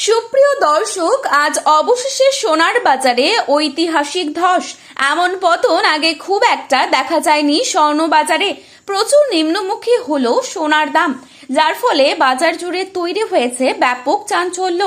সুপ্রিয় দর্শক, আজ অবশেষে সোনার বাজারে ঐতিহাসিক ধস। এমন পতন আগে খুব একটা দেখা যায়নি। স্বর্ণ বাজারে প্রচুর নিম্নমুখী হলো সোনার দাম, যার ফলে বাজার জুড়ে তৈরি হয়েছে ব্যাপক চাঞ্চল্য।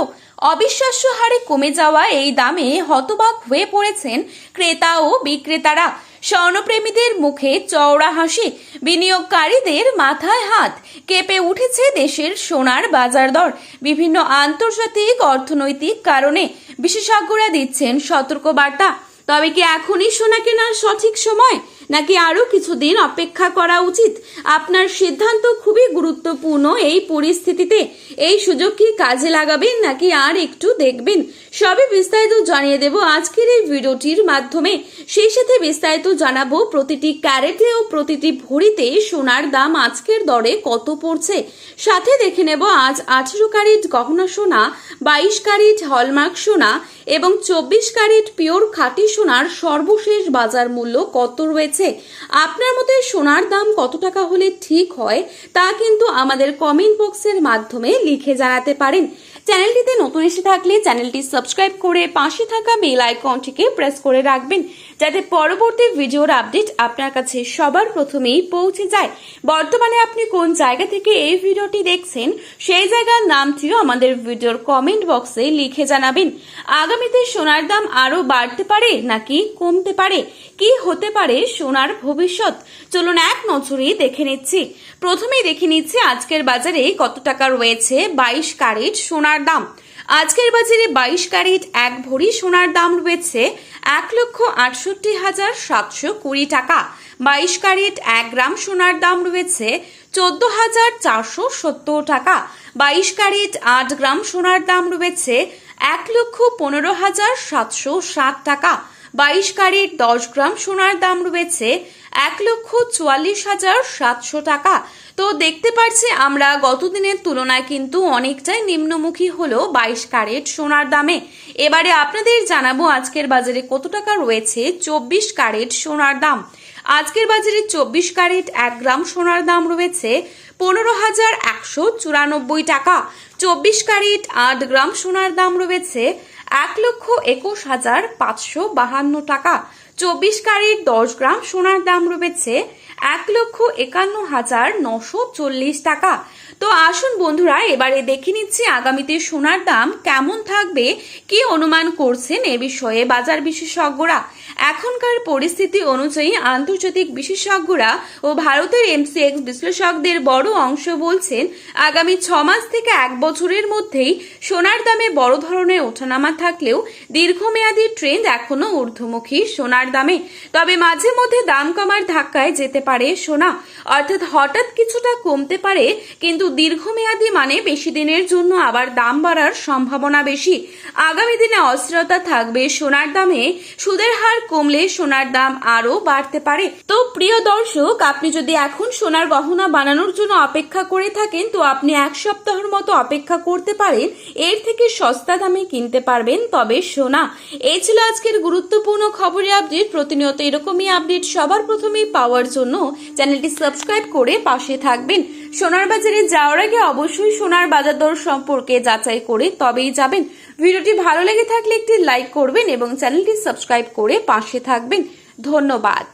অবিশ্বাস্য হারে কমে যাওয়া এই দামে হতবাক হয়ে পড়েছেন ক্রেতা ও বিক্রেতারা। স্বর্ণপ্রেমীদের মুখে চওড়া হাসি, বিনিয়োগকারীদের মাথায় হাত। কেঁপে উঠেছে দেশের সোনার বাজার দর। বিভিন্ন আন্তর্জাতিক অর্থনৈতিক কারণে বিশেষজ্ঞরা দিচ্ছেন সতর্কবার্তা। তবে কি এখনই সোনা কেনার সঠিক সময়, নাকি আরো কিছুদিন অপেক্ষা করা উচিত? আপনার সিদ্ধান্ত খুবই গুরুত্বপূর্ণ এই পরিস্থিতিতে। এই সুযোগ কি কাজে লাগাবেন, নাকি আর একটু দেখবেন? সবই বিস্তারিত জানিয়ে দেব আজকের এই ভিডিওটির মাধ্যমে। সেই সাথে বিস্তারিত জানাবো প্রতিটি ক্যারেটে ও প্রতিটি ভরিতে সোনার দাম আজকের দরে কত পড়ছে। সাথে দেখে নেব আজ 18 ক্যারেট গহনা সোনা, 22 ক্যারেট হলমার্ক সোনা এবং 24 ক্যারেট পিওর খাঁটি সোনার সর্বশেষ বাজার মূল্য কত রয়েছে। আপনার মতে সোনার দাম কত টাকা হলে ঠিক হয়, তা কিন্তু আমাদের কমেন্ট বক্সের মাধ্যমে লিখে জানাতে পারেন। চ্যানেলটিতে নতুন এসে থাকলে চ্যানেলটি সাবস্ক্রাইব করে পাশে থাকা বেল আইকনটিকে প্রেস করে রাখবেন, যাতে পরবর্তী ভিডিওর আপডেট আপনার কাছে সবার প্রথমেই পৌঁছে যায়। বর্তমানে আপনি কোন জায়গা থেকে এই ভিডিওটি দেখছেন, সেই জায়গার নামটিও আমাদের ভিডিওর কমেন্ট বক্সে লিখে জানাবেন। আগামীতে সোনার দাম আরো বাড়তে পারে নাকি কমতে পারে? কি হতে পারে সোনার ভবিষ্যৎ? চলুন এক নজরে দেখে নিচ্ছি। প্রথমেই দেখে নিচ্ছি আজকের বাজারে কত টাকা রয়েছে 22 ক্যারেট সোনার দাম। আজকের বাজারে 22 ক্যারেট এক ভরি সোনার দাম রয়েছে 1,68,720 টাকা। 22 ক্যারেট 1 গ্রাম সোনার দাম রয়েছে 14,470 টাকা। 22 ক্যারেট 8 গ্রাম সোনার দাম রয়েছে 1,15,760 টাকা। 22 ক্যারেট 10 গ্রাম সোনার দাম রয়েছে 1,44,700 টাকা। তো দেখতে পাচ্ছি আমরা গত দিনের তুলনায় কিন্তু অনেকটাই নিম্নমুখী হলো 22 ক্যারেট সোনার দামে। এবারে আপনাদের জানাবো আজকের বাজারে কত টাকা রয়েছে 24 ক্যারেট সোনার দাম। আজকের বাজারে 24 ক্যারেট 1 গ্রাম সোনার দাম রয়েছে 15,194 টাকা। 24 ক্যারেট 8 গ্রাম সোনার দাম রয়েছে 1,21,552 টাকা। 24 ক্যারেট 10 গ্রাম সোনার দাম রয়েছে 1,51,940 টাকা। তো আসুন বন্ধুরা, এবারে দেখে নিচ্ছি আগামীতে সোনার দাম কেমন থাকবে, কি অনুমান করছেন এ বিষয়ে বাজার বিশেষজ্ঞরা। এখনকার পরিস্থিতি অনুযায়ী আন্তর্জাতিক বিশেষজ্ঞরা ও ভারতের এমসিএক্স বিশ্লেষকদের বড় অংশ বলছেন আগামী 6 মাস থেকে 1 বছরের মধ্যেই সোনার দামে বড় ধরনের ওঠানামা থাকলেও দীর্ঘমেয়াদী ট্রেন্ড এখনো ঊর্ধ্বমুখী সোনার দামে। তবে মাঝে মধ্যে দাম কমার ধাক্কায় যেতে পারে সোনা, অর্থাৎ হঠাৎ কিছুটা কমতে পারে, কিন্তু দীর্ঘমেয়াদী মানে বেশি দিনের জন্য আবার দাম বাড়ার সম্ভাবনা বেশি। আগামী দিনে অস্থিরতা থাকবে সোনার দামে। সুদের হার কমলে সোনার দাম আরো বাড়তে পারে। তো প্রিয় দর্শক, আপনি যদি এখন সোনার গহনা বানানোর জন্য অপেক্ষা করে থাকেন, তো আপনি 1 সপ্তাহের মতো অপেক্ষা করতে পারেন। এর থেকে সস্তা দামে কিনতে পারবেন তবে সোনা। এই ছিল আজকের গুরুত্বপূর্ণ খবরের আপডেট। প্রতিনিয়ত এরকমই আপডেট সবার প্রথমেই পাওয়ার জন্য চ্যানেলটি সাবস্ক্রাইব করে পাশে থাকবেন। সোনার বাজারে যাওয়ার আগে অবশ্যই সোনার বাজার দর সম্পর্কে যাচাই করে তবেই যাবেন। ভিডিওটি ভালো লেগে থাকলে একটি লাইক করবেন এবং চ্যানেলটি সাবস্ক্রাইব করে পাশে থাকবেন। ধন্যবাদ।